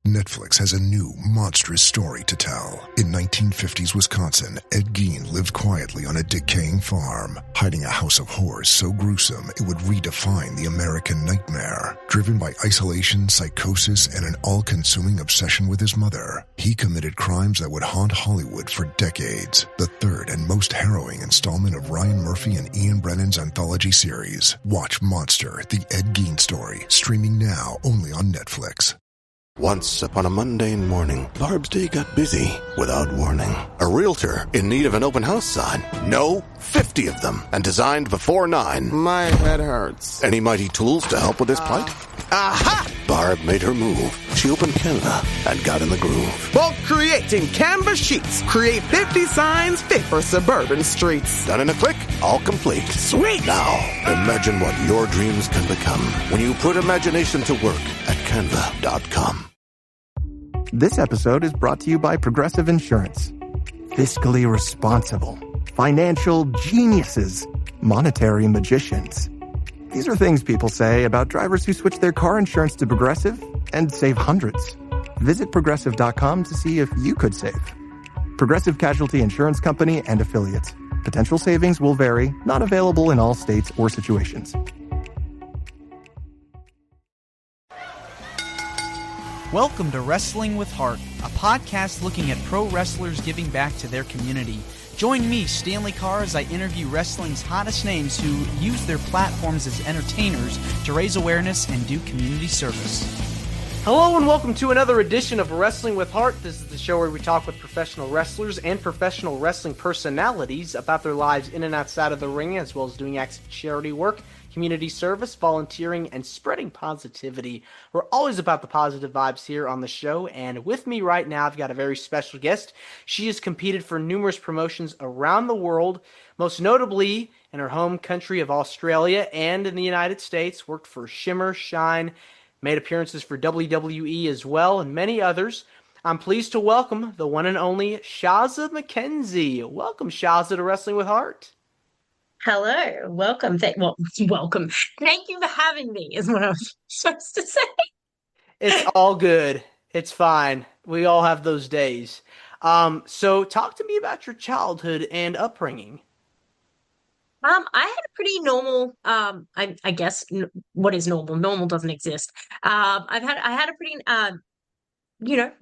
Netflix has a new, monstrous story to tell. In 1950s Wisconsin, Ed Gein lived quietly on a decaying farm, hiding a house of horrors so gruesome it would redefine the American nightmare. Driven by isolation, psychosis, and an all-consuming obsession with his mother, he committed crimes that would haunt Hollywood for decades. The third and most harrowing installment of Ryan Murphy and Ian Brennan's anthology series. Watch Monster, the Ed Gein story, streaming now only on Netflix. Once upon a mundane morning, Barb's day got busy without warning. A realtor in need of an open house sign. No, 50 of them, and designed before 9. My head hurts. Any mighty tools to help with this plight? Aha! Barb made her move. She opened Canva and got in the groove. Bulk creating Canva sheets. Create 50 signs fit for suburban streets. Done in a click, all complete. Sweet! Now, imagine what your dreams can become when you put imagination to work at canva.com. This episode is brought to you by Progressive Insurance. Fiscally responsible, financial geniuses, monetary magicians. These are things people say about drivers who switch their car insurance to Progressive and save hundreds. Visit Progressive.com to see if you could save. Progressive Casualty Insurance Company and Affiliates. Potential savings will vary, not available in all states or situations. Welcome to Wrestling with Heart, a podcast looking at pro wrestlers giving back to their community. Join me, Stanley Carr, as I interview wrestling's hottest names who use their platforms as entertainers to raise awareness and do community service. Hello and welcome to another edition of Wrestling with Heart. This is the show where we talk with professional wrestlers and professional wrestling personalities about their lives in and outside of the ring, as well as doing acts of charity work, community service, volunteering, and spreading positivity. We're always about the positive vibes here on the show, and with me right now, I've got a very special guest. She has competed for numerous promotions around the world, most notably in her home country of Australia and in the United States, worked for Shimmer, Shine, made appearances for WWE as well, and many others. I'm pleased to welcome the one and only Shazza McKenzie. Welcome, Shazza, to Wrestling with Heart. Hello, welcome. Welcome. Thank you for having me, is what I was supposed to say. It's all good. It's fine. We all have those days. So talk to me about your childhood and upbringing. I had a pretty normal, I guess, what is normal? Normal doesn't exist. I had a pretty,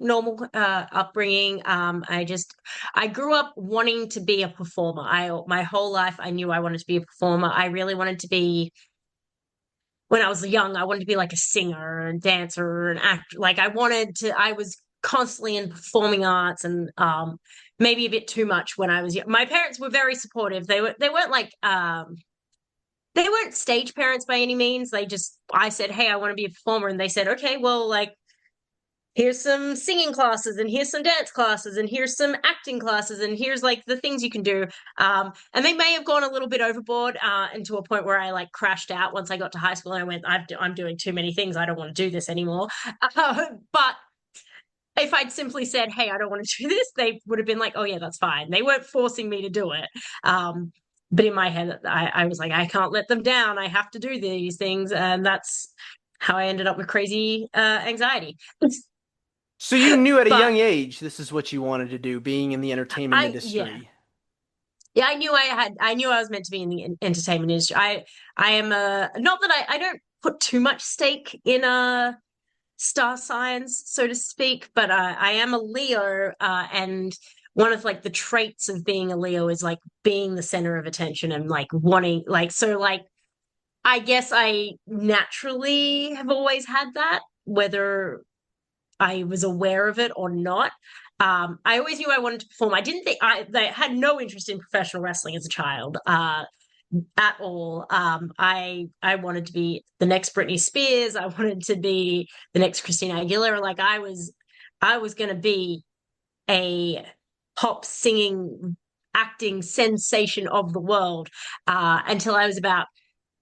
normal upbringing. I grew up wanting to be a performer. My whole life, I knew I wanted to be a performer. I really wanted to be, when I was young, I wanted to be like a singer, a dancer, an actor. Like I was constantly in performing arts and maybe a bit too much when I was young. My parents were very supportive. They weren't like, they weren't stage parents by any means. I said, hey, I want to be a performer. And they said, okay, well, like, here's some singing classes and here's some dance classes and here's some acting classes and here's like the things you can do. And they may have gone a little bit overboard and to a point where I like crashed out once I got to high school and I went, I'm doing too many things. I don't want to do this anymore. But if I'd simply said, hey, I don't want to do this, they would have been like, oh yeah, that's fine. They weren't forcing me to do it. But in my head, I was like, I can't let them down. I have to do these things. And that's how I ended up with crazy anxiety. So you knew at a young age this is what you wanted to do, being in the entertainment industry. Yeah, I knew I was meant to be in the entertainment industry. I am not that I don't put too much stake in star signs, so to speak, but I am a Leo, and one of like the traits of being a Leo is like being the center of attention and like wanting I guess I naturally have always had that, whether I was aware of it or not. I always knew I wanted to perform. I didn't think I had no interest in professional wrestling as a child at all. I wanted to be the next Britney Spears. I wanted to be the next Christina Aguilera. Like I was going to be a pop singing, acting sensation of the world until I was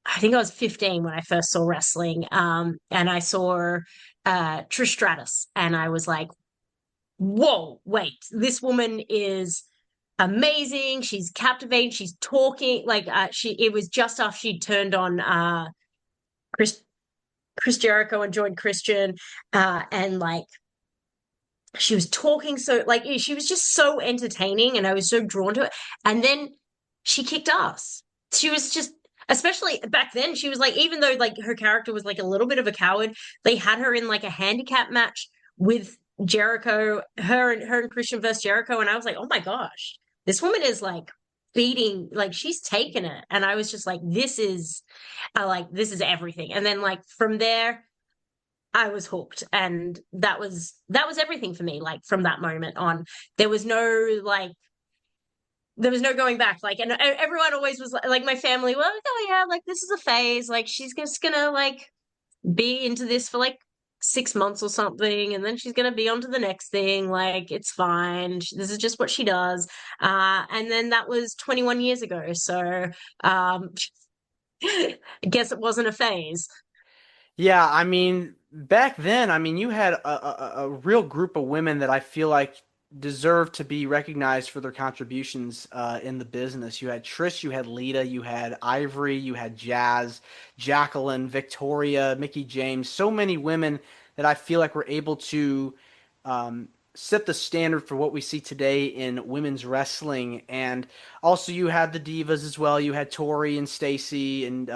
I think I was 15 when I first saw wrestling. And I saw Trish Stratus, and I was like, whoa, wait, this woman is amazing. She's captivating. She's talking like it was just after she'd turned on Chris Jericho and joined Christian, and like she was talking so like she was just so entertaining, and I was so drawn to it. And then she kicked ass. She was just, especially back then, she was like, even though like her character was like a little bit of a coward, they had her in like a handicap match with Jericho, her and Christian versus Jericho, and I was like, oh my gosh, this woman is like beating, like she's taken it. And I was just like, this is everything. And then like from there, I was hooked, and that was everything for me. Like from that moment on, there was no like there was no going back. Like, and everyone always was like my family, well, oh yeah, like this is a phase. Like she's just gonna like be into this for like 6 months or something, and then she's gonna be on to the next thing. Like it's fine. This is just what she does. And then that was 21 years ago. So I guess it wasn't a phase. Yeah, I mean, back then, I mean, you had a real group of women that I feel like deserve to be recognized for their contributions in the business. You had Trish, you had Lita, you had Ivory, you had Jazz, Jacqueline, Victoria, Mickey James. So many women that I feel like were able to set the standard for what we see today in women's wrestling. And also, you had the divas as well. You had Tori and Stacy and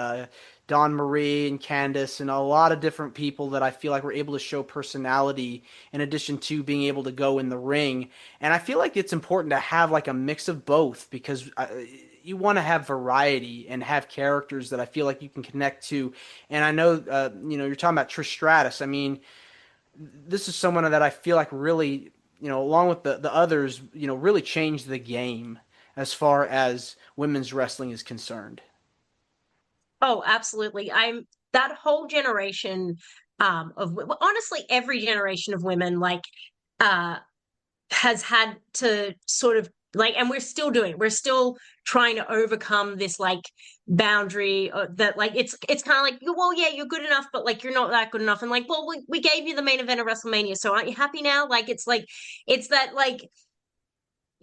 Dawn Marie and Candice and a lot of different people that I feel like were able to show personality in addition to being able to go in the ring. And I feel like it's important to have like a mix of both because you want to have variety and have characters that I feel like you can connect to. And I know, you're talking about Trish Stratus. I mean, this is someone that I feel like really, along with the others, really changed the game as far as women's wrestling is concerned. Oh, absolutely. I'm that whole generation well, honestly, every generation of women like uh has had to sort of like, and we're still trying to overcome this like boundary that like it's kind of like, well, yeah, you're good enough, but like you're not that good enough. And like, well, we gave you the main event of WrestleMania, so aren't you happy now? Like it's that like,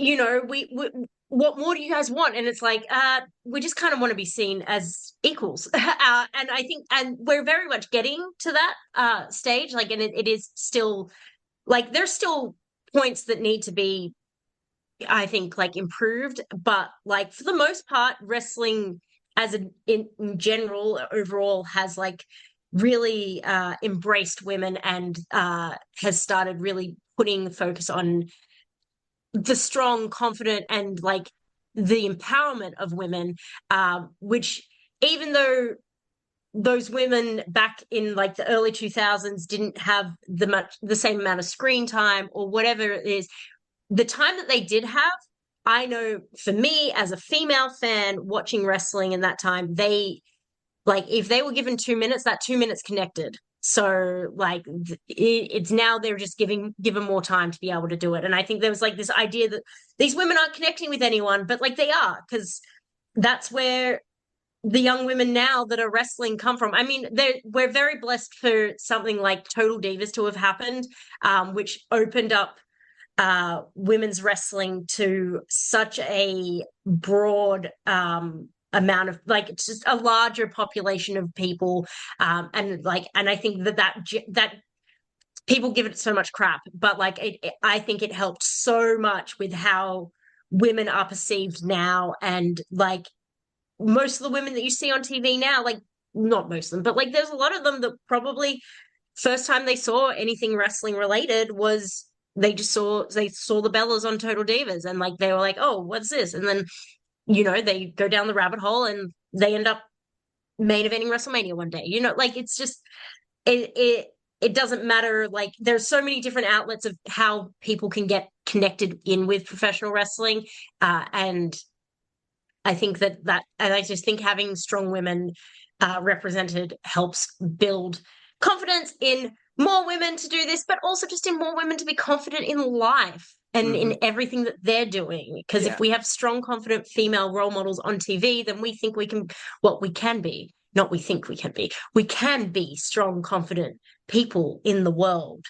we what more do you guys want? And it's like, we just kind of want to be seen as equals. And I think, and we're very much getting to that stage. Like, and it is still like, there's still points that need to be, I think, like improved. But like for the most part, wrestling as in general, overall, has like really embraced women and has started really putting the focus on the strong, confident, and like the empowerment of women, which even though those women back in like the early 2000s didn't have the same amount of screen time or whatever it is, the time that they did have, I know for me as a female fan watching wrestling in that time, they like if they were given 2 minutes, that 2 minutes connected. So like it's now they're just given more time to be able to do it. And I think there was like this idea that these women aren't connecting with anyone, but like they are, because that's where the young women now that are wrestling come from. I mean, we're very blessed for something like Total Divas to have happened, which opened up women's wrestling to such a broad amount of like, it's just a larger population of people, and I think that people give it so much crap, but like I think it helped so much with how women are perceived now. And like most of the women that you see on TV now, like not most of them, but like there's a lot of them that probably first time they saw anything wrestling related was they saw the Bellas on Total Divas, and like they were like, oh, what's this? And then they go down the rabbit hole and they end up main eventing WrestleMania one day. Like it's just it doesn't matter. Like there's so many different outlets of how people can get connected in with professional wrestling, and I think and I just think having strong women represented helps build confidence in more women to do this, but also just in more women to be confident in life and Hmm. in everything that they're doing. Because if Yeah. we have strong, confident female role models on TV, then we think we can, what we can be, not we think we can be strong, confident people in the world.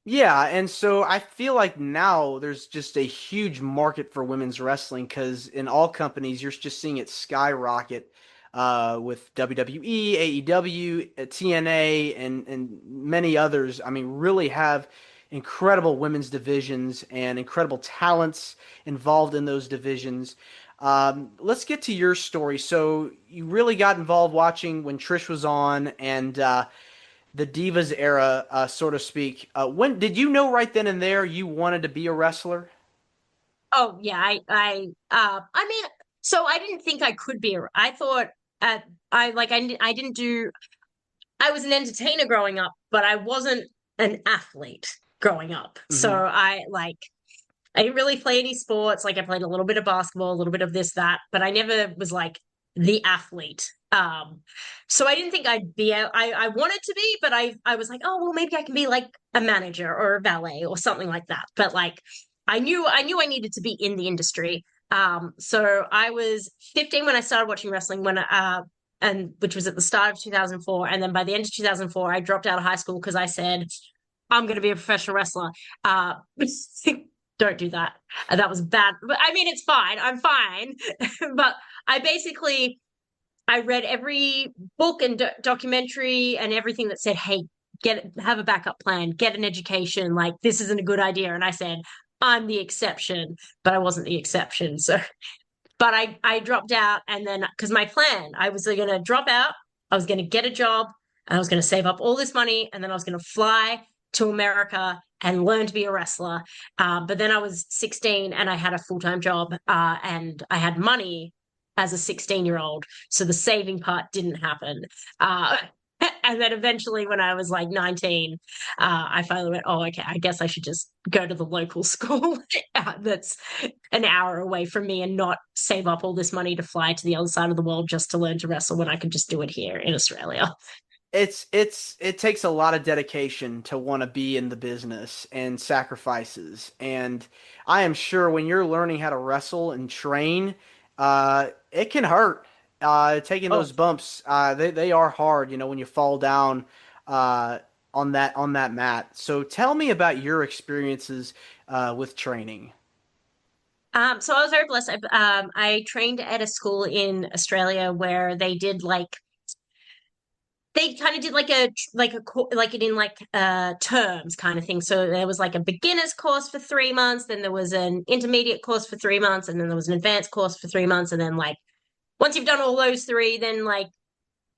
Yeah, and so I feel like now there's just a huge market for women's wrestling because in all companies you're just seeing it skyrocket with WWE, AEW, TNA, and many others. I mean, really have incredible women's divisions and incredible talents involved in those divisions. Let's get to your story. So you really got involved watching when Trish was on and the Divas era, so to speak. When did you know right then and there you wanted to be a wrestler? Oh yeah, I mean, so I didn't think I could be. I thought I didn't do. I was an entertainer growing up, but I wasn't an athlete growing up. So Hmm. I didn't really play any sports. Like I played a little bit of basketball, a little bit of this, that, but I never was like the athlete. So I didn't think I'd be. I wanted to be, but I was like, oh well, maybe I can be like a manager or a valet or something like that. But like I knew I needed to be in the industry. So I was 15 when I started watching wrestling. And which was at the start of 2004, and then by the end of 2004, I dropped out of high school because I said I'm going to be a professional wrestler. Uh, don't do that. That was bad. But I mean, it's fine. I'm fine. But I basically I read every book and documentary and everything that said, "Hey, have a backup plan, get an education. Like this isn't a good idea." And I said, "I'm the exception," but I wasn't the exception. So, but I dropped out, and then because my plan, I was going to drop out, I was going to get a job, and I was going to save up all this money, and then I was going to fly to America and learn to be a wrestler. But then I was 16 and I had a full-time job, and I had money as a 16-year-old. So the saving part didn't happen. Uh, and then eventually, when I was like 19, I finally went, oh, okay, I guess I should just go to the local school that's an hour away from me and not save up all this money to fly to the other side of the world just to learn to wrestle when I could just do it here in Australia. It takes a lot of dedication to want to be in the business and sacrifices. And I am sure when you're learning how to wrestle and train, it can hurt. Taking Oh, those bumps, they are hard, when you fall down uh, on that mat. So tell me about your experiences with training. so I was very blessed. I trained at a school in Australia where they kind of did like it in like terms kind of thing. So there was like a beginner's course for 3 months, then there was an intermediate course for 3 months, and then there was an advanced course for 3 months, and then like once you've done all those three, then like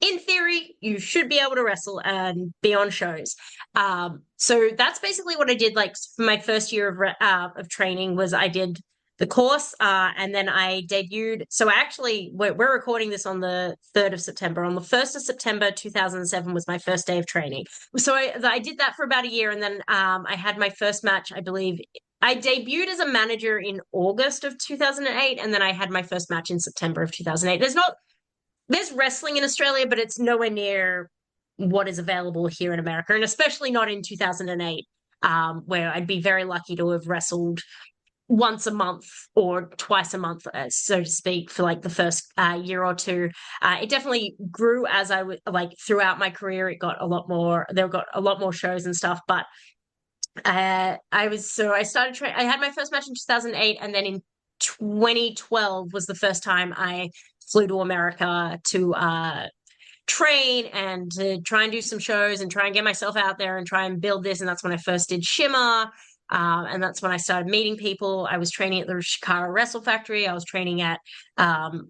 in theory you should be able to wrestle and be on shows. So that's basically what I did. Like for my first year of training was I did the course, and then I debuted. So actually, we're recording this on the 3rd of September. On the 1st of September 2007 was my first day of training. So I did that for about a year, and then I had my first match. I believe I debuted as a manager in August of 2008, and then I had my first match in September of 2008. There's wrestling in Australia, but it's nowhere near what is available here in America, and especially not in 2008, where I'd be very lucky to have wrestled once a month or twice a month, so to speak, for like the first year or two. It definitely grew as I would like throughout my career. It got a lot more. There got a lot more shows and stuff, but I started training. I had my first match in 2008, and then in 2012 was the first time I flew to America to train and to try and do some shows and try and get myself out there and try and build this. And that's when I first did Shimmer. And that's when I started meeting people. I was training at the Shikara Wrestle Factory. I was training at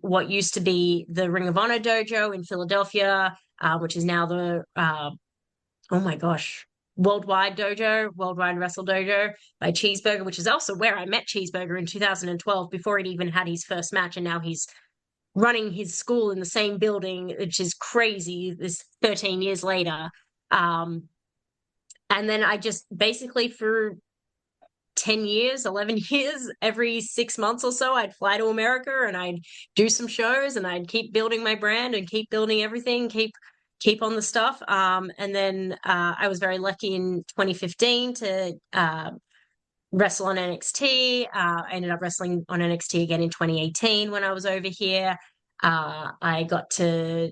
what used to be the Ring of Honor dojo in Philadelphia, which is now the oh my gosh, Worldwide Wrestle Dojo by Cheeseburger, which is also where I met Cheeseburger in 2012 before he'd even had his first match. And now he's running his school in the same building, which is crazy. This 13 years later. And then I just basically for 10 years, 11 years, every 6 months or so, I'd fly to America and I'd do some shows and I'd keep building my brand and keep building everything, keep on the stuff. And then I was very lucky in 2015 to wrestle on NXT. I ended up wrestling on NXT again in 2018 when I was over here. I got to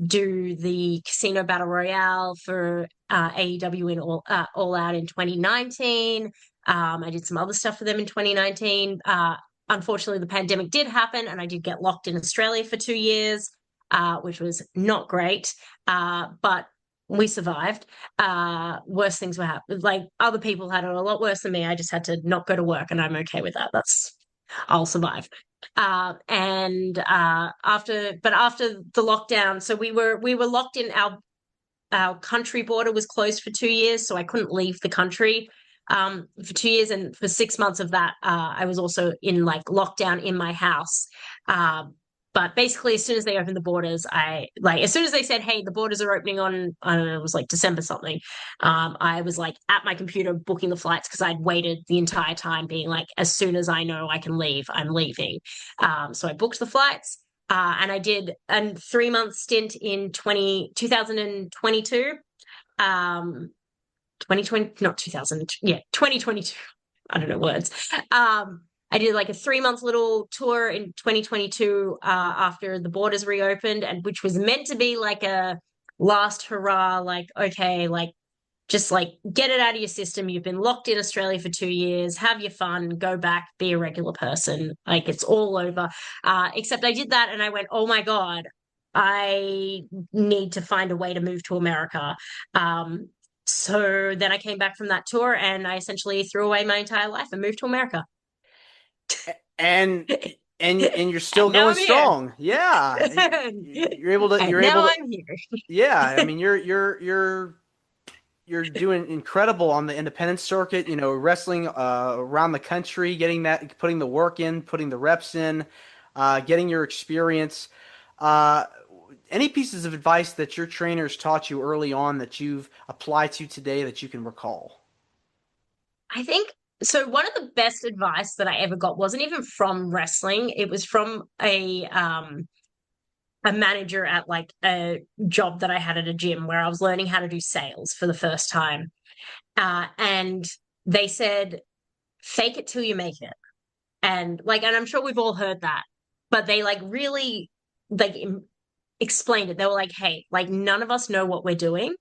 do the Casino Battle Royale for AEW in All Out in 2019. I did some other stuff for them in 2019. Unfortunately, the pandemic did happen, and I did get locked in Australia for 2 years, which was not great. But we survived. Worse things were happening. Like other people had it a lot worse than me. I just had to not go to work, and I'm okay with that. I'll survive. After the lockdown, so we were locked in. Our country border was closed for 2 years, so I couldn't leave the country for 2 years. And for 6 months of that, I was also in like lockdown in my house. But basically, as soon as they opened the borders, as soon as they said, "Hey, the borders are opening on," I don't know, it was like December something. I was like at my computer booking the flights because I'd waited the entire time, being like, as soon as I know I can leave, I'm leaving. So I booked the flights, and I did a 3-month stint in 2022. 2020, not 2000, yeah, 2022. I don't know words. I did like a 3-month little tour in 2022 after the borders reopened, and which was meant to be like a last hurrah, like, okay, like just like get it out of your system. You've been locked in Australia for 2 years, have your fun, go back, be a regular person. Like it's all over. Except I did that and I went, oh my God, I need to find a way to move to America. So then I came back from that tour and I essentially threw away my entire life and moved to America. And you're still And now going I'm strong. Yeah. You're able to, and now I'm here. yeah. I mean, you're doing incredible on the independent circuit, wrestling around the country, putting the work in, putting the reps in, getting your experience. Any pieces of advice that your trainers taught you early on that you've applied to today that you can recall? I think so. One of the best advice that I ever got wasn't even from wrestling. It was from a manager at like a job that I had at a gym where I was learning how to do sales for the first time. And they said, fake it till you make it. And I'm sure we've all heard that, but they like really like explained it. They were like, hey, like none of us know what we're doing,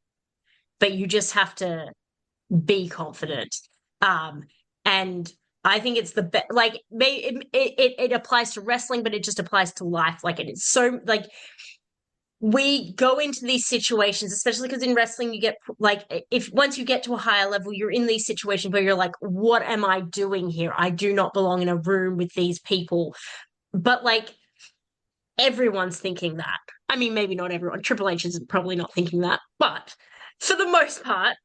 but you just have to be confident. And I think it's the best. Like it applies to wrestling, but it just applies to life. Like it is so like we go into these situations, especially because in wrestling you get like if once you get to a higher level, you're in these situations where you're like, what am I doing here? I do not belong in a room with these people. But like everyone's thinking that. I mean, maybe not everyone. Triple H is probably not thinking that, but for the most part,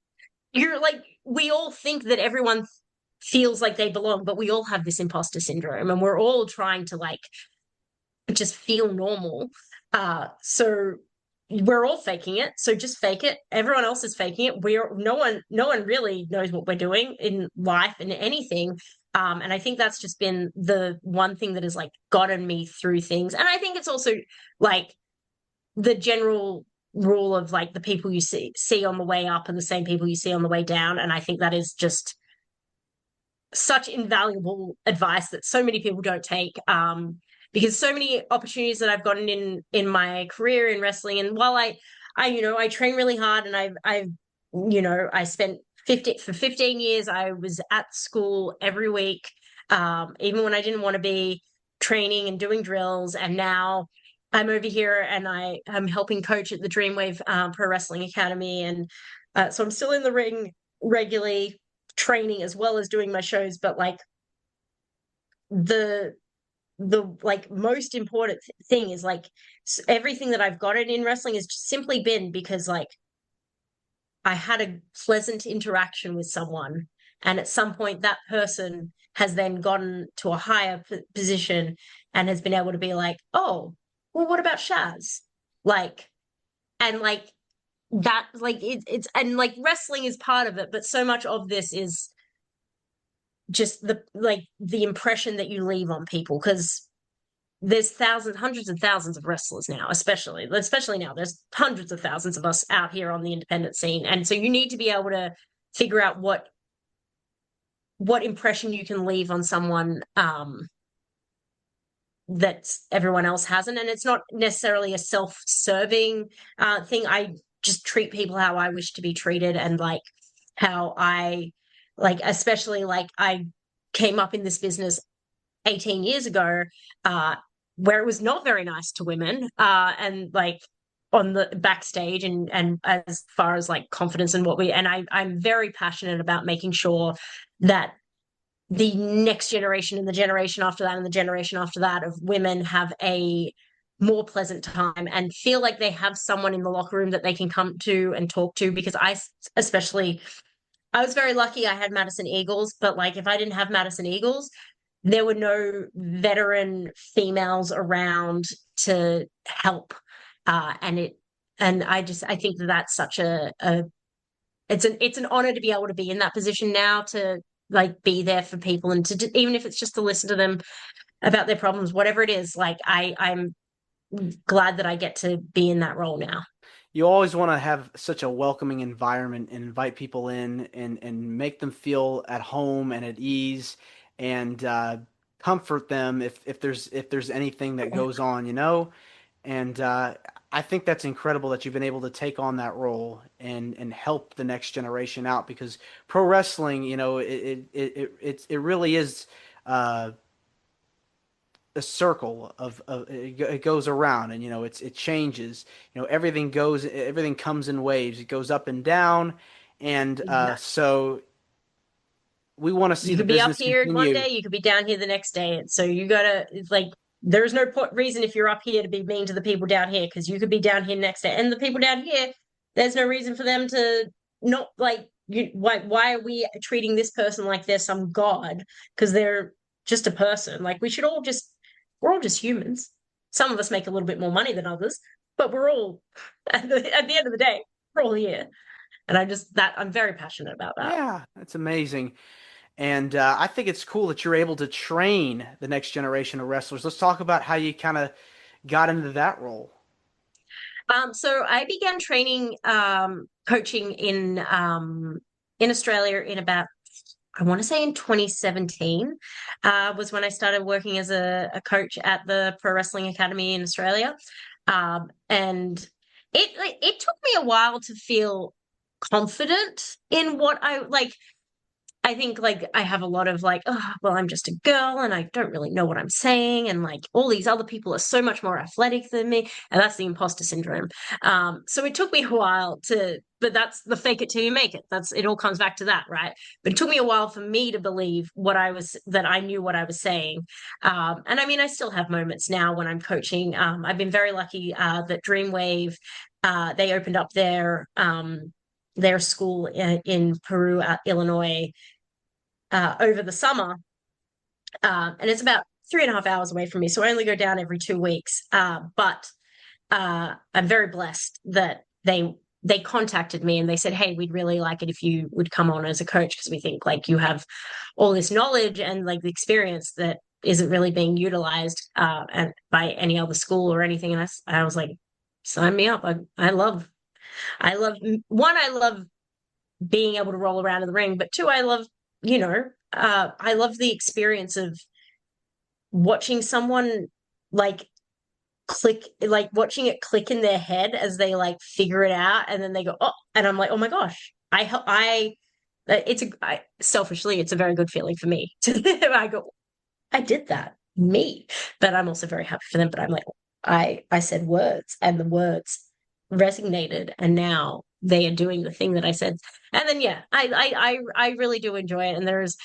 you're like we all think that everyone feels like they belong, but we all have this imposter syndrome and we're all trying to like just feel normal. So we're all faking it. So just fake it. Everyone else is faking it. No one really knows what we're doing in life and anything. And I think that's just been the one thing that has like gotten me through things. And I think it's also like the general rule of like the people you see on the way up and the same people you see on the way down. And I think that is just such invaluable advice that so many people don't take. Because so many opportunities that I've gotten in my career in wrestling, and while I train really hard, and I spent 15 years I was at school every week, even when I didn't want to be training and doing drills, and now I'm over here and I'm helping coach at the Dreamwave Pro Wrestling Academy, and so I'm still in the ring regularly training as well as doing my shows, but like the like most important thing is like everything that I've gotten in wrestling has just simply been because like I had a pleasant interaction with someone, and at some point that person has then gotten to a higher position and has been able to be like, oh, well, what about Shaz? Like, and like that, like it's and like wrestling is part of it, but so much of this is just the impression that you leave on people, because there's hundreds of thousands of wrestlers now, especially now there's hundreds of thousands of us out here on the independent scene. And so you need to be able to figure out what impression you can leave on someone that everyone else hasn't. And it's not necessarily a self-serving thing. I just treat people how I wish to be treated, and like how I like, especially like I came up in this business 18 years ago, where it was not very nice to women. And like on the backstage and as far as like confidence and I'm very passionate about making sure that the next generation and the generation after that and the generation after that of women have a more pleasant time and feel like they have someone in the locker room that they can come to and talk to. Because I was very lucky I had Madison Eagles, but like if I didn't have Madison Eagles, there were no veteran females around to help. I think that that's such it's an honor to be able to be in that position now, to like be there for people and to even if it's just to listen to them about their problems, whatever it is. Like I'm glad that I get to be in that role now. You always want to have such a welcoming environment and invite people in and make them feel at home and at ease and comfort them if there's anything that goes on, you know. And I think that's incredible that you've been able to take on that role and help the next generation out, because pro wrestling, you know, it really is a circle of it goes around, and you know it changes. You know, everything comes in waves. It goes up and down, and so we want to see You the could be up business here one continue. day, you could be down here the next day. So you gotta like, there's no reason if you're up here to be mean to the people down here, because you could be down here next day, and the people down here, there's no reason for them to not like you. Why are we treating this person like they're some god? Because they're just a person. Like we're all just humans. Some of us make a little bit more money than others, but we're all at the end of the day, we're all here. And I'm very passionate about that. Yeah, that's amazing. And I think it's cool that you're able to train the next generation of wrestlers. Let's talk about how you kind of got into that role. So I began training, coaching in Australia in about, I want to say in 2017, was when I started working as a coach at the Pro Wrestling Academy in Australia. And it took me a while to feel confident in what I like. I think like I have a lot of like, oh, well, I'm just a girl and I don't really know what I'm saying. And like all these other people are so much more athletic than me. And that's the imposter syndrome. So it took me a while but that's the fake it till you make it. It all comes back to that, right? But it took me a while for me to believe that I knew what I was saying. And I mean, I still have moments now when I'm coaching. I've been very lucky that Dreamwave, they opened up their school in Peru, Illinois, over the summer. And it's about 3.5 hours away from me. So I only go down every 2 weeks. But I'm very blessed that they contacted me and they said, hey, we'd really like it if you would come on as a coach, because we think like you have all this knowledge and like the experience that isn't really being utilized and by any other school or anything. And I was like, sign me up. I love being able to roll around in the ring, but two, I love the experience of watching someone like click, like watching it click in their head as they like figure it out, and then they go, oh, and I'm like, oh my gosh, selfishly, it's a very good feeling for me. I go, I did that, me, but I'm also very happy for them. But I'm like, I said words, and the words resonated, and now they are doing the thing that I said. And then yeah, I really do enjoy it. And there's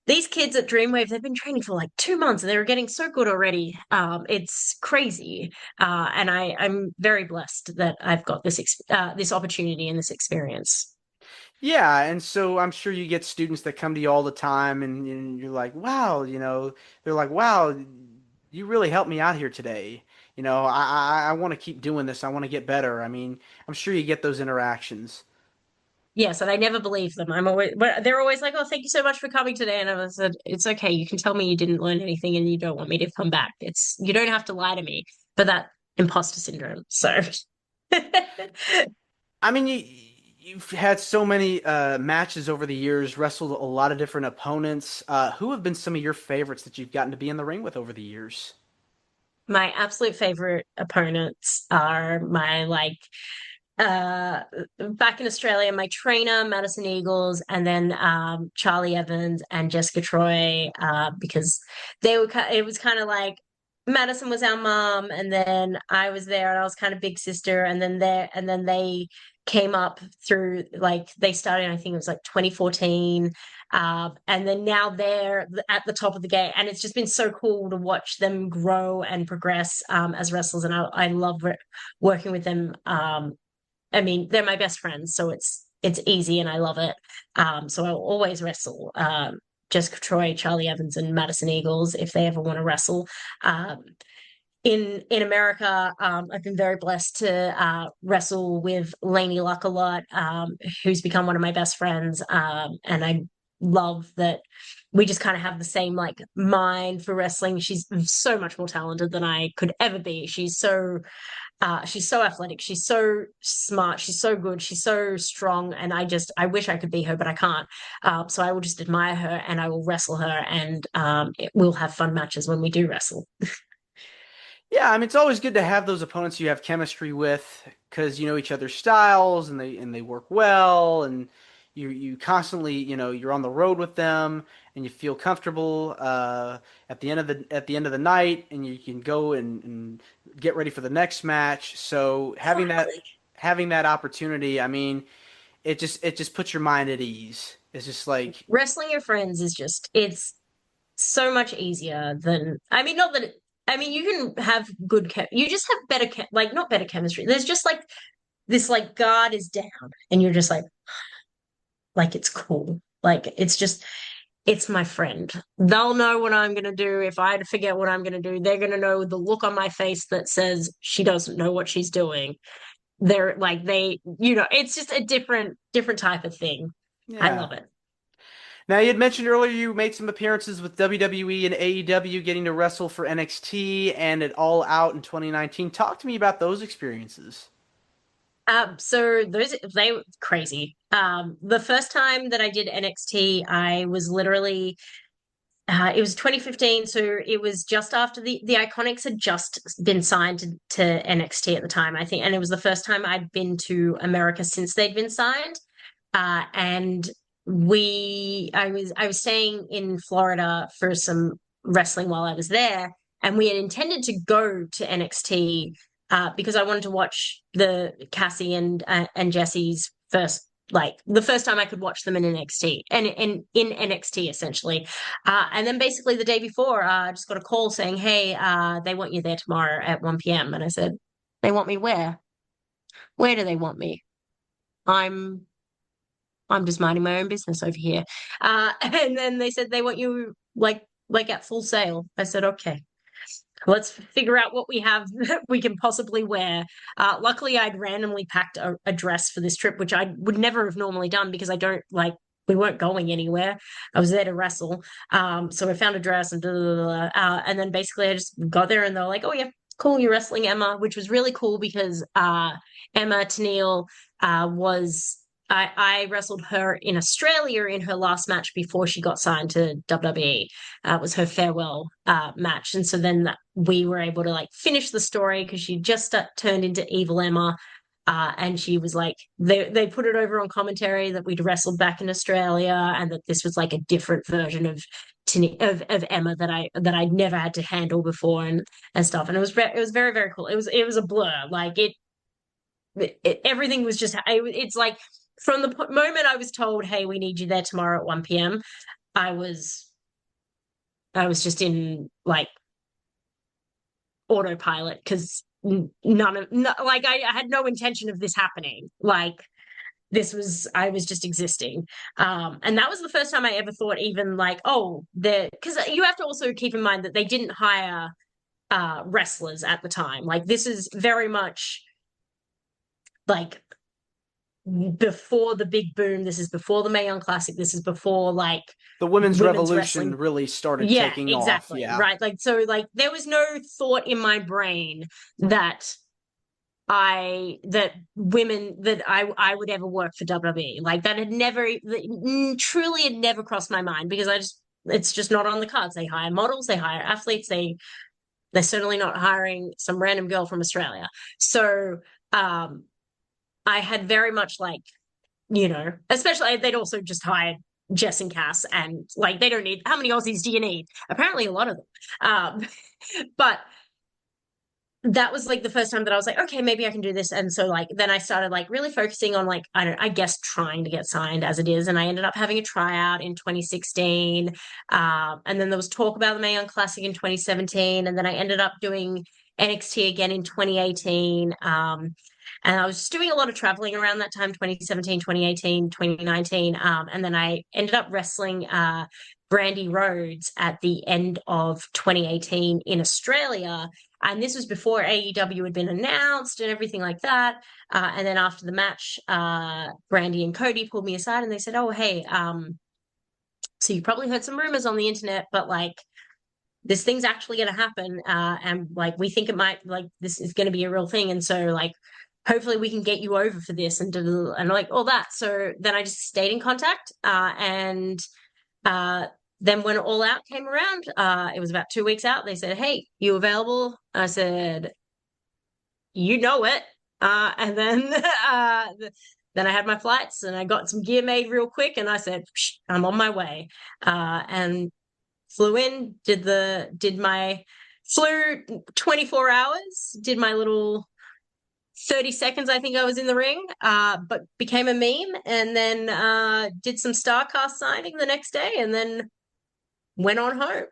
these kids at Dreamwave, they've been training for like 2 months and they're getting so good already. It's crazy. And I'm very blessed that I've got this opportunity and this experience. Yeah, and so I'm sure you get students that come to you all the time, and you're like, wow, you know, they're like, wow, you really helped me out here today. You know, I want to keep doing this. I want to get better. I mean, I'm sure you get those interactions. Yes, and I never believe them. But they're always like, "Oh, thank you so much for coming today." And I said, "It's okay. You can tell me you didn't learn anything and you don't want me to come back. You don't have to lie to me." But that imposter syndrome. So, I mean, you've had so many matches over the years, wrestled a lot of different opponents. Who have been some of your favorites that you've gotten to be in the ring with over the years? my absolute favorite opponents are my back in Australia, my trainer, Madison Eagles, and then Charlie Evans and Jessica Troy, because it was kind of like Madison was our mom, and then I was there, and I was kind of big sister, and then they came up through, like, they started, I think it was like 2014, and then now they're at the top of the game, and it's just been so cool to watch them grow and progress as wrestlers, and I love working with them. I mean, they're my best friends, so it's easy, and I love it. So I'll always wrestle. Jessica Troy, Charlie Evans, and Madison Eagles if they ever want to wrestle. In America, I've been very blessed to wrestle with Lainey Luck a lot, who's become one of my best friends, and I love that we just kind of have the same like mind for wrestling. She's so much more talented than I could ever be. She's so athletic. She's so smart. She's so good. She's so strong. And I wish I could be her, but I can't. So I will just admire her, and I will wrestle her, and we'll have fun matches when we do wrestle. Yeah, I mean, it's always good to have those opponents you have chemistry with, because you know each other's styles, and they work well, and you constantly, you're on the road with them, and you feel comfortable at the end of the night, and you can go and get ready for the next match. So having that opportunity, I mean, it just puts your mind at ease. It's just like Wrestling your friends is it's so much easier than, I mean, not that I mean, you can have you just have better like, not better chemistry. There's just like this, like, guard is down, and you're just like it's cool. Like, it's my friend. They'll know what I'm going to do. If I forget what I'm going to do, they're going to know the look on my face that says she doesn't know what she's doing. They're like, it's just a different type of thing. I yeah. love it. Now, you had mentioned earlier you made some appearances with WWE and AEW, getting to wrestle for NXT and at All Out in 2019. Talk to me about those experiences. So they were crazy. The first time that I did NXT, I was literally, it was 2015, so it was just after the Iconics had just been signed to NXT at the time, I think, and it was the first time I'd been to America since they'd been signed. And I was staying in Florida for some wrestling while I was there, and we had intended to go to NXT because I wanted to watch the Cassie and Jesse's first, like, the first time I could watch them in NXT and in NXT essentially. And then basically the day before, I just got a call saying, "Hey, they want you there tomorrow at 1 p.m." And I said, "They want me where? Where do they want me? I'm just minding my own business over here." And then they said they want you like at Full Sail. I said, "Okay, let's figure out what we have that we can possibly wear." Luckily, I'd randomly packed a dress for this trip, which I would never have normally done because I don't like. We weren't going anywhere. I was there to wrestle. So I found a dress and and then basically I just got there, and they're like, "Oh yeah, cool, you're wrestling Emma," which was really cool because Emma Tennille was. I wrestled her in Australia in her last match before she got signed to WWE. It was her farewell match. And so then we were able to like finish the story because she just turned into Evil Emma. And she was like, they put it over on commentary that we'd wrestled back in Australia, and that this was like a different version of Emma that I'd never had to handle before and stuff. And it was very, very cool. It was a blur. Like everything was just, it's like, from the moment I was told, "Hey, we need you there tomorrow at 1 p.m., I was just in like autopilot because I had no intention of this happening. Like, I was just existing. And that was the first time I ever thought, even like, oh, because you have to also keep in mind that they didn't hire wrestlers at the time. Like, this is very much like before the big boom. This is before the Mae Young Classic. This is before like The women's revolution wrestlling really started yeah, taking exactly. off. Yeah, Right. Like, so like there was no thought in my brain that women that I would ever work for WWE. Like, that had never truly had never crossed my mind because it's just not on the cards. They hire models, they hire athletes, they're certainly not hiring some random girl from Australia. So I had very much like, especially they'd also just hired Jess and Cass, and like, they don't need, how many Aussies do you need? Apparently a lot of them. But that was like the first time that I was like, okay, maybe I can do this. And so like then I started like really focusing on like I guess trying to get signed as it is. And I ended up having a tryout in 2016. And then there was talk about the Mae Young Classic in 2017. And then I ended up doing NXT again in 2018. And I was just doing a lot of traveling around that time, 2017, 2018, 2019. And then I ended up wrestling Brandy Rhodes at the end of 2018 in Australia. And this was before AEW had been announced and everything like that. And then after the match, Brandy and Cody pulled me aside and they said, oh, hey, so you probably heard some rumors on the internet, but like this thing's actually going to happen. And like we think it might, like this is going to be a real thing. And so like hopefully we can get you over for this and like all that. So then I just stayed in contact. And then when All Out came around, it was about 2 weeks out. They said, hey, you available? I said, you know it. And then then I had my flights and I got some gear made real quick. And I said, I'm on my way. And flew in, flew 24 hours, did my little 30 seconds, I think I was in the ring, but became a meme, and then did some StarCast signing the next day, and then went on home,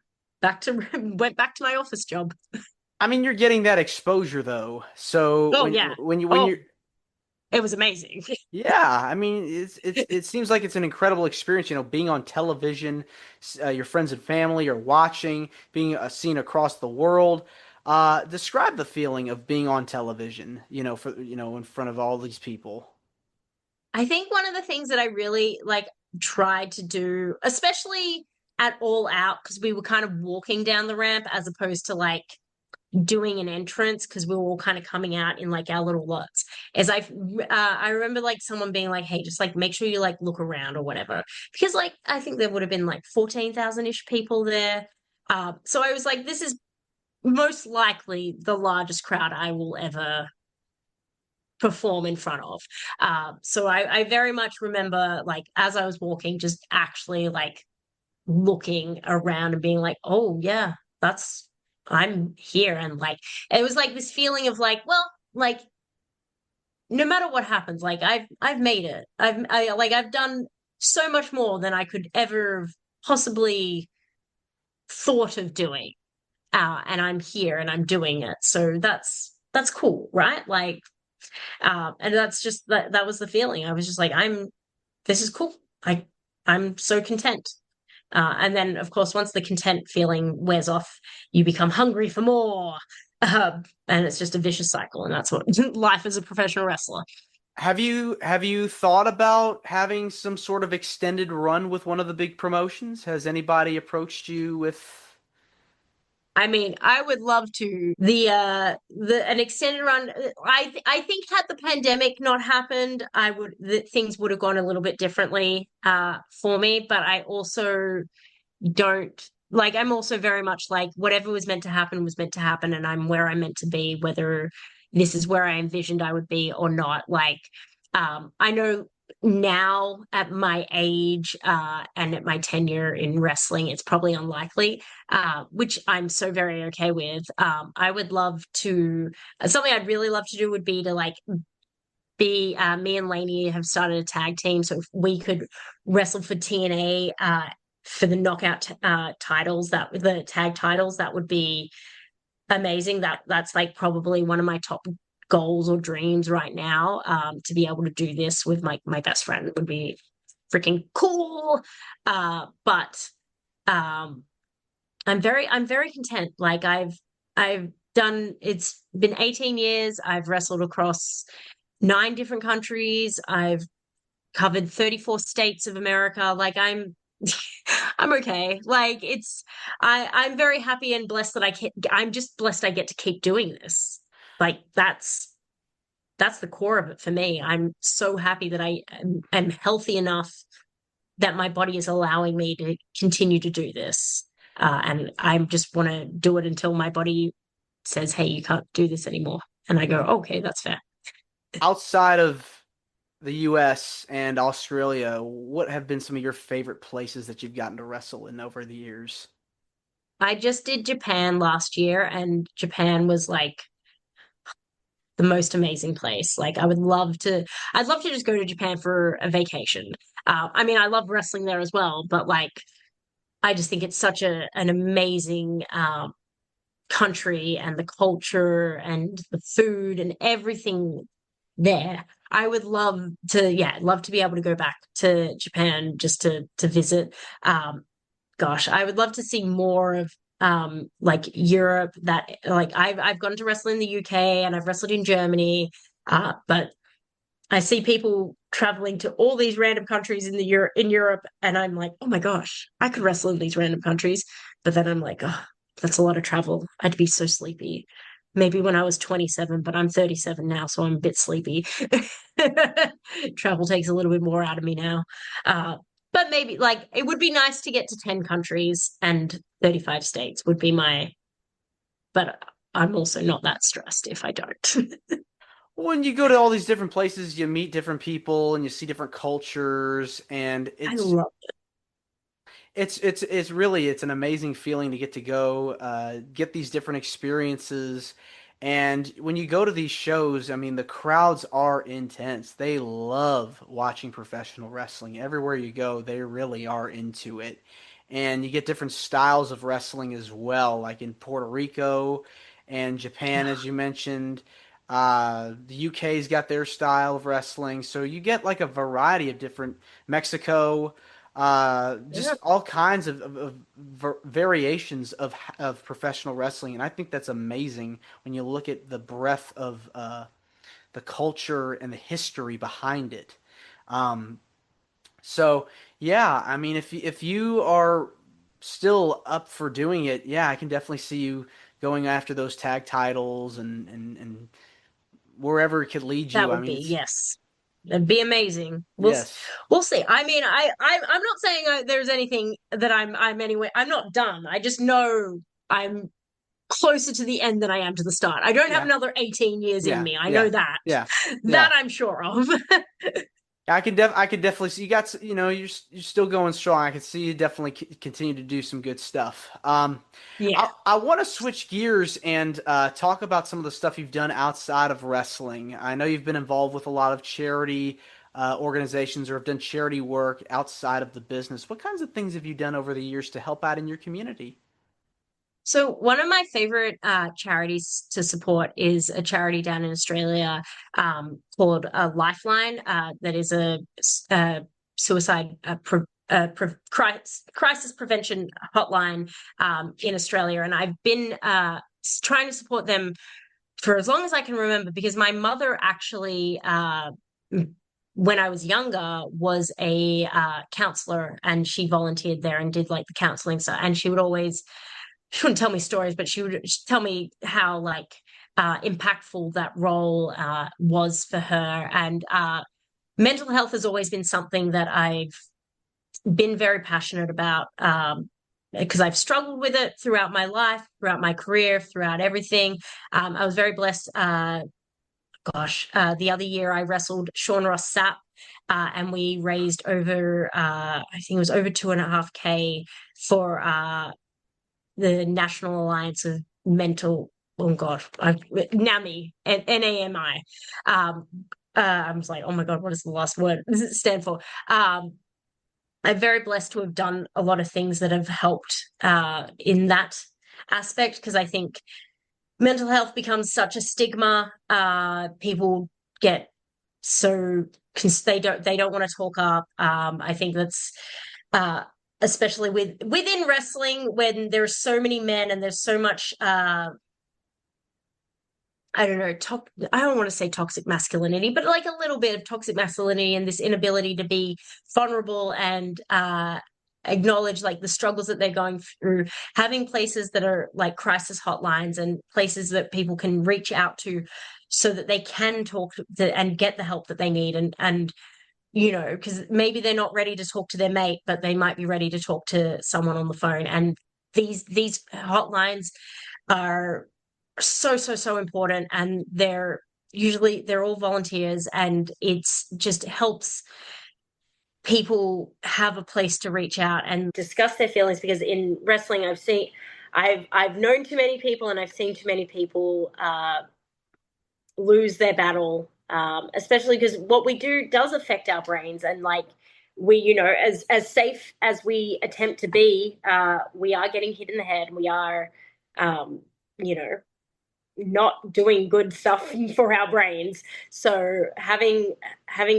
went back to my office job. I mean, you're getting that exposure though. So when you're it was amazing. Yeah, I mean, it seems like it's an incredible experience, being on television, your friends and family are watching, being seen across the world. Describe the feeling of being on television, in front of all these people. I think one of the things that I really like tried to do, especially at All Out, because we were kind of walking down the ramp as opposed to like doing an entrance, because we were all kind of coming out in like our little lots, is I remember like someone being like, hey, just like make sure you like look around or whatever, because like I think there would have been like 14,000-ish people there. So I was like, this is most likely the largest crowd I will ever perform in front of. So I very much remember like as I was walking, just actually like looking around and being like, oh yeah, I'm here. And like it was like this feeling of like, well, like no matter what happens, like I've made it. I've done so much more than I could ever possibly thought of doing. And I'm here and I'm doing it. So that's cool, right? Like and that's just that was the feeling. I was just like, this is cool. I'm so content. And then, of course, once the content feeling wears off, you become hungry for more. And it's just a vicious cycle. And that's what life as a professional wrestler. Have you thought about having some sort of extended run with one of the big promotions? Has anybody approached you with? I mean, I would love to an extended run. I think had the pandemic not happened, things would have gone a little bit differently for me. But I also don't like. I'm also very much like whatever was meant to happen was meant to happen, and I'm where I'm meant to be, whether this is where I envisioned I would be or not. Like, I know now at my age and at my tenure in wrestling, it's probably unlikely, which I'm so very okay with. I would love to, something I'd really love to do would be to like be, me and Lainey have started a tag team. So if we could wrestle for TNA for the knockout titles, the tag titles, that would be amazing. That's like probably one of my top goals or dreams right now, to be able to do this with my best friend would be freaking cool. But I'm very content. Like I've done, it's been 18 years. I've wrestled across 9 different countries. I've covered 34 states of America. Like I'm okay. Like I'm very happy and blessed that I'm just blessed I get to keep doing this. Like that's the core of it for me. I'm so happy that I am healthy enough that my body is allowing me to continue to do this. And I just want to do it until my body says, hey, you can't do this anymore. And I go, okay, that's fair. Outside of the US and Australia, what have been some of your favorite places that you've gotten to wrestle in over the years? I just did Japan last year, and Japan was like the most amazing place. Like I'd love to just go to Japan for a vacation. I mean, I love wrestling there as well, but like I just think it's such an amazing country, and the culture and the food and everything there. I would love to be able to go back to Japan just to visit. Gosh, I would love to see more of like Europe. That like I've gone to wrestle in the UK and I've wrestled in Germany, but I see people traveling to all these random countries in Europe, and I'm like, oh my gosh, I could wrestle in these random countries. But then I'm like, oh, that's a lot of travel. I'd be so sleepy. Maybe when I was 27, but I'm 37 now, so I'm a bit sleepy. Travel takes a little bit more out of me now. But maybe like it would be nice to get to 10 countries and 35 states would be but I'm also not that stressed if I don't. When you go to all these different places, you meet different people and you see different cultures, and I love it's really it's an amazing feeling to get to go get these different experiences. And when you go to these shows, I mean, the crowds are intense. They love watching professional wrestling. Everywhere you go, they really are into it. And you get different styles of wrestling as well, like in Puerto Rico and Japan, as you mentioned. The UK's got their style of wrestling, so you get like a variety of different Mexico, just it. all kinds variations of professional wrestling, and I think that's amazing when you look at the breadth of the culture and the history behind it. Um, so yeah, I mean, if you are still up for doing it, yeah, I can definitely see you going after those tag titles and wherever it could lead That you. I would mean, be, it's yes. That'd be amazing. yes, We'll see. I mean, I'm not saying there's anything that I'm anyway. I'm not done. I just know I'm closer to the end than I am to the start. I don't have yeah, another 18 years in yeah, me. I yeah, know that. yeah, That yeah. I'm sure of. I could definitely see you got you're still going strong. I can see you definitely continue to do some good stuff. Yeah. I want to switch gears and talk about some of the stuff you've done outside of wrestling. I know you've been involved with a lot of charity organizations or have done charity work outside of the business. What kinds of things have you done over the years to help out in your community? So one of my favorite charities to support is a charity down in Australia called Lifeline. That is a suicide crisis prevention hotline in Australia, and I've been trying to support them for as long as I can remember, because my mother actually, when I was younger, was a counselor, and she volunteered there and did like the counseling stuff. And she wouldn't tell me stories, but she would tell me how like impactful that role was for her. And mental health has always been something that I've been very passionate about. Because I've struggled with it throughout my life, throughout my career, throughout everything. I was very blessed. The other year I wrestled Sean Ross Sapp, and we raised over, I think it was over 2.5K for the National Alliance of Mental. Oh gosh, NAMI, NAMI. I was like, oh my god, what is the last word? What does it stand for? I'm very blessed to have done a lot of things that have helped in that aspect, because I think mental health becomes such a stigma. People get so they don't want to talk up. I think that's especially within wrestling, when there's so many men and there's so much I don't know, I don't want to say toxic masculinity, but like a little bit of toxic masculinity and this inability to be vulnerable and acknowledge like the struggles that they're going through. Having places that are like crisis hotlines and places that people can reach out to so that they can and get the help that they need, and because maybe they're not ready to talk to their mate, but they might be ready to talk to someone on the phone. And these hotlines are so important, and they're all volunteers, and it's just helps people have a place to reach out and discuss their feelings. Because in wrestling, I've known too many people, and I've seen too many people lose their battle, especially because what we do does affect our brains. And like we, as safe as we attempt to be, we are getting hit in the head. We are, you know, not doing good stuff for our brains. So having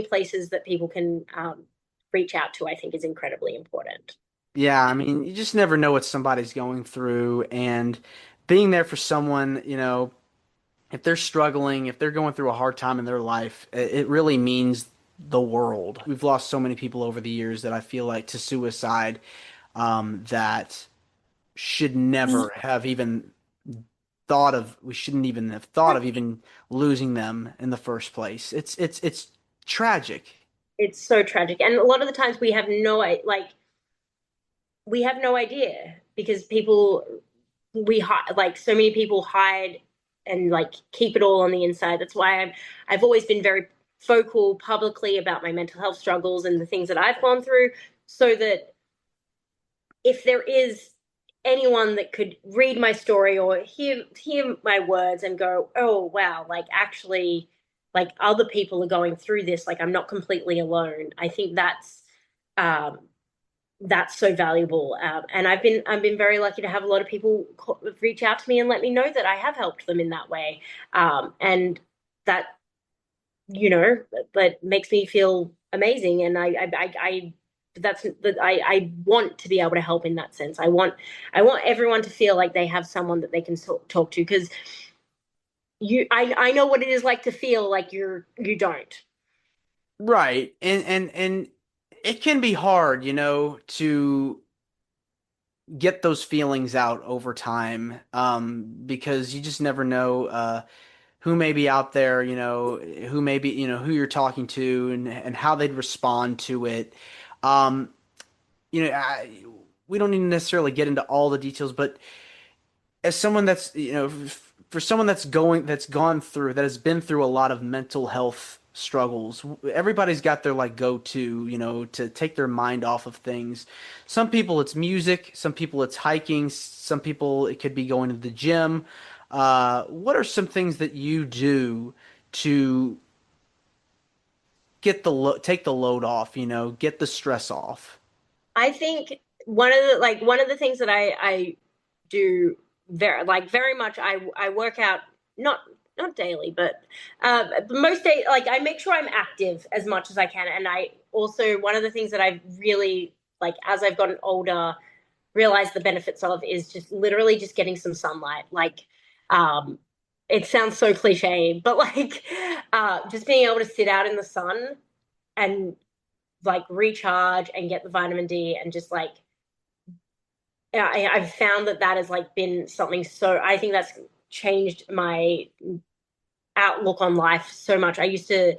places that people can reach out to, I think, is incredibly important. Yeah, I mean, you just never know what somebody's going through, and being there for someone, if they're struggling, if they're going through a hard time in their life, it really means the world. We've lost so many people over the years that I feel like to suicide, that should never have even we shouldn't even have thought of even losing them in the first place. It's tragic. It's so tragic, and a lot of the times we have no idea because so many people hide and like keep it all on the inside. That's why I've always been very vocal publicly about my mental health struggles and the things that I've gone through, so that if there is anyone that could read my story or hear my words and go, oh wow, like actually, like other people are going through this, like I'm not completely alone. I think um, that's so valuable. And I've been very lucky to have a lot of people reach out to me and let me know that I have helped them in that way. And that, that makes me feel amazing. And I want to be able to help in that sense. I want everyone to feel like they have someone that they can talk to, because I know what it is like to feel like you don't. Right. And it can be hard, to get those feelings out over time, because you just never know who may be out there, who may be, who you're talking to, and how they'd respond to it. Um, we don't need to necessarily get into all the details, but as someone that's, for someone that's gone through, that has been through a lot of mental health struggles, everybody's got their like go-to, to take their mind off of things. Some people it's music, some people it's hiking, some people it could be going to the gym. What are some things that you do to take the load off, get the stress off? I think one of the things that I do very much, I work out, not daily, but most days, like I make sure I'm active as much as I can. And I also, one of the things that I've really, like, as I've gotten older, realized the benefits of is just literally just getting some sunlight. Like, um it sounds so cliche, but like just being able to sit out in the sun and like recharge and get the vitamin D, and just like I've found that has like been something, so I think that's changed my outlook on life so much. I used to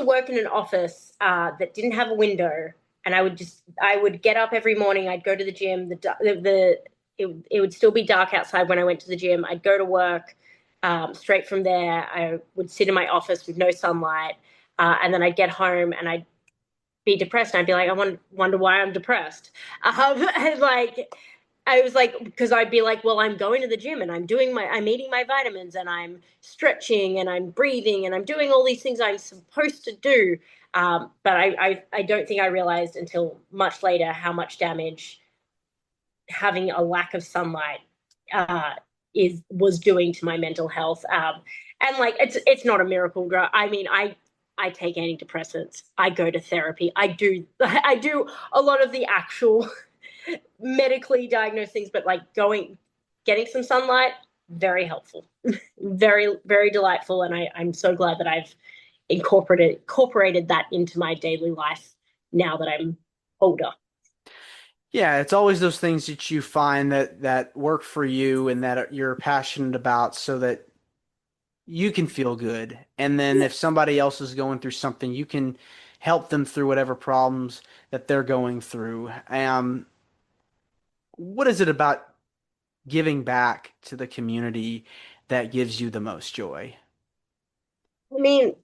work in an office that didn't have a window, and I would get up every morning. I'd go to the gym. It would still be dark outside when I went to the gym. I'd go to work. Straight from there, I would sit in my office with no sunlight, and then I'd get home and I'd be depressed. And I'd be like, I wonder why I'm depressed. And like, I was like, because I'd be like, well, I'm going to the gym and I'm eating my vitamins and I'm stretching and I'm breathing and I'm doing all these things I'm supposed to do. But I don't think I realized until much later how much damage having a lack of sunlight was doing to my mental health. And like, it's not a miracle drug. I mean, I take antidepressants. I go to therapy. I do a lot of the actual medically diagnosed things, but like getting some sunlight, very helpful, very, very delightful. And I'm so glad that I've incorporated that into my daily life now that I'm older. Yeah, it's always those things that you find that work for you and that you're passionate about, so that you can feel good. And then if somebody else is going through something, you can help them through whatever problems that they're going through. What is it about giving back to the community that gives you the most joy? I mean,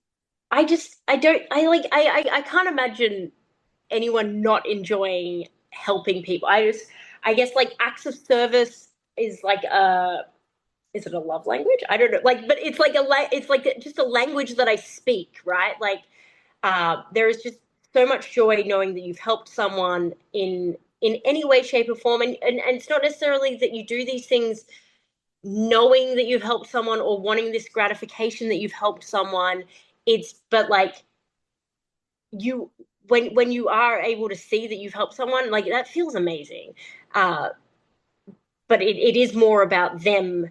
I can't imagine anyone not enjoying helping people. I guess like acts of service is like is it a love language? I don't know. Like, but it's like just a language that I speak, right? Like, there is just so much joy knowing that you've helped someone in any way, shape, or form, and it's not necessarily that you do these things knowing that you've helped someone or wanting this gratification that you've helped someone. But like you, when you are able to see that you've helped someone, like that feels amazing. But it is more about them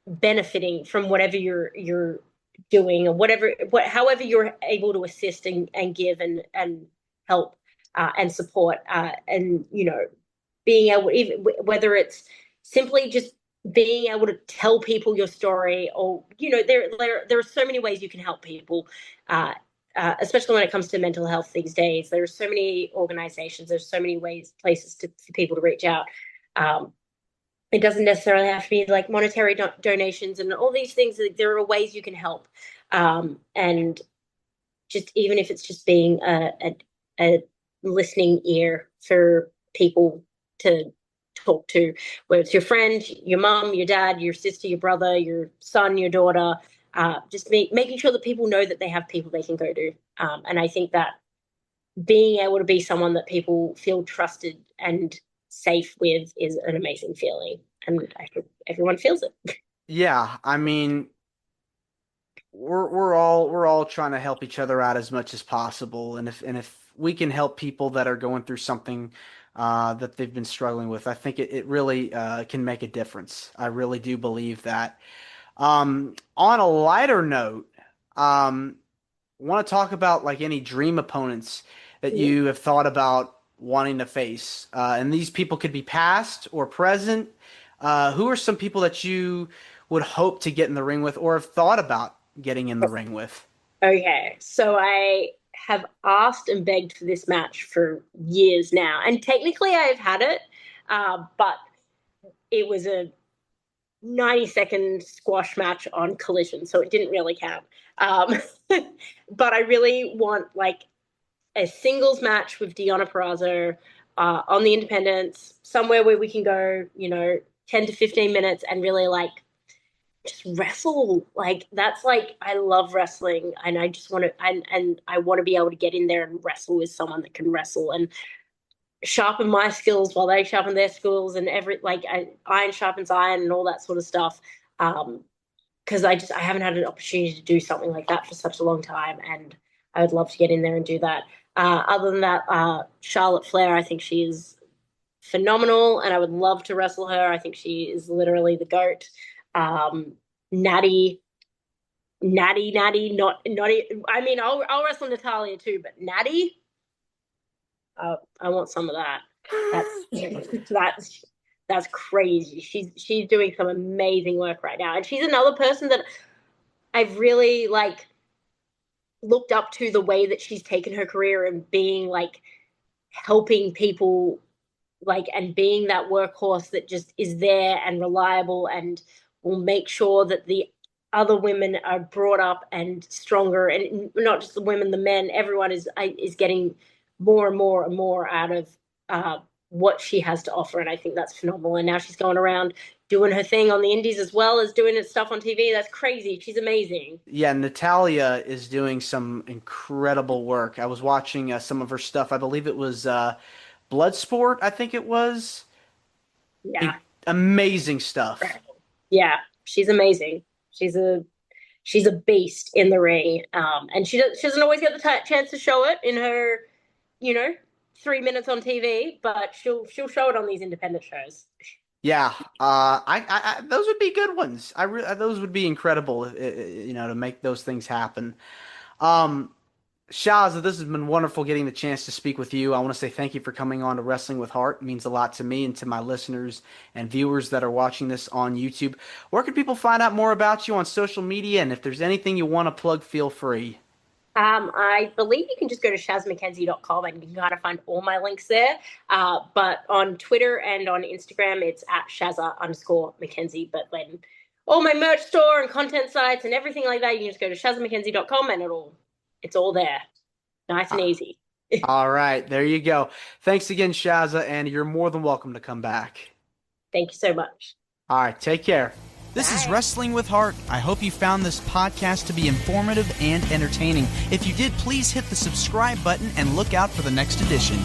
benefiting from whatever you're doing, or however you're able to assist and give and help and support, and being able, even whether it's simply just being able to tell people your story, or there are so many ways you can help people, especially when it comes to mental health these days. There are so many organizations, there's so many places for people to reach out. It doesn't necessarily have to be like monetary donations and all these things. There are ways you can help, and just even if it's just being a listening ear for people to talk to, whether it's your friend, your mom, your dad, your sister, your brother, your son, your daughter, just making sure that people know that they have people they can go to. And I think that being able to be someone that people feel trusted and safe with is an amazing feeling. And I hope everyone feels it. Yeah, I mean, we're all trying to help each other out as much as possible, and if we can help people that are going through something that they've been struggling with, I think it really can make a difference. I really do believe that. On a lighter note, want to talk about like any dream opponents that you have thought about wanting to face, and these people could be past or present. Who are some people that you would hope to get in the ring with, or have thought about getting in the ring with? Okay, so I have asked and begged for this match for years now, and technically I've had it, but it was a 90-second squash match on Collision, so it didn't really count. But I really want like a singles match with Deonna Purrazzo on the independents, somewhere where we can go, 10 to 15 minutes and really like just wrestle. Like that's like, I love wrestling, and I just want to, and I want to be able to get in there and wrestle with someone that can wrestle and sharpen my skills while they sharpen their skills, and iron sharpens iron and all that sort of stuff. Because I haven't had an opportunity to do something like that for such a long time, and I would love to get in there and do that. Other than that, Charlotte Flair, I think she is phenomenal, and I would love to wrestle her. I think she is literally the GOAT. Natty, not. I mean, I'll wrestle Natalia too, but Natty, I want some of that. That's crazy. She's doing some amazing work right now, and she's another person that I've really like looked up to, the way that she's taken her career and being like helping people, like, and being that workhorse that just is there and reliable and will make sure that the other women are brought up and stronger, and not just the women, the men, everyone is getting more and more and more out of what she has to offer, and I think that's phenomenal. And now she's going around doing her thing on the indies as well as doing stuff on TV. That's crazy. She's amazing. Yeah, Natalia is doing some incredible work. I was watching some of her stuff. I believe it was Bloodsport, I think it was. Yeah. Amazing stuff. Yeah, she's amazing. She's a beast in the ring, and she doesn't always get the chance to show it in her, 3 minutes on TV, but she'll show it on these independent shows. Yeah, I those would be good ones. Those would be incredible, to make those things happen. Shazza, this has been wonderful getting the chance to speak with you. I want to say thank you for coming on to Wrestling with Heart. It means a lot to me and to my listeners and viewers that are watching this on YouTube. Where can people find out more about you on social media? And if there's anything you want to plug, feel free. I believe you can just go to shazzmckenzie.com and you can kind of find all my links there. But on Twitter and on Instagram, it's at Shazza_McKenzie. But then all my merch store and content sites and everything like that, you can just go to shazzmckenzie.com and it's all there. Nice and easy. All right. There you go. Thanks again, Shazza, and you're more than welcome to come back. Thank you so much. All right. Take care. This is Wrestling with Heart. I hope you found this podcast to be informative and entertaining. If you did, please hit the subscribe button and look out for the next edition.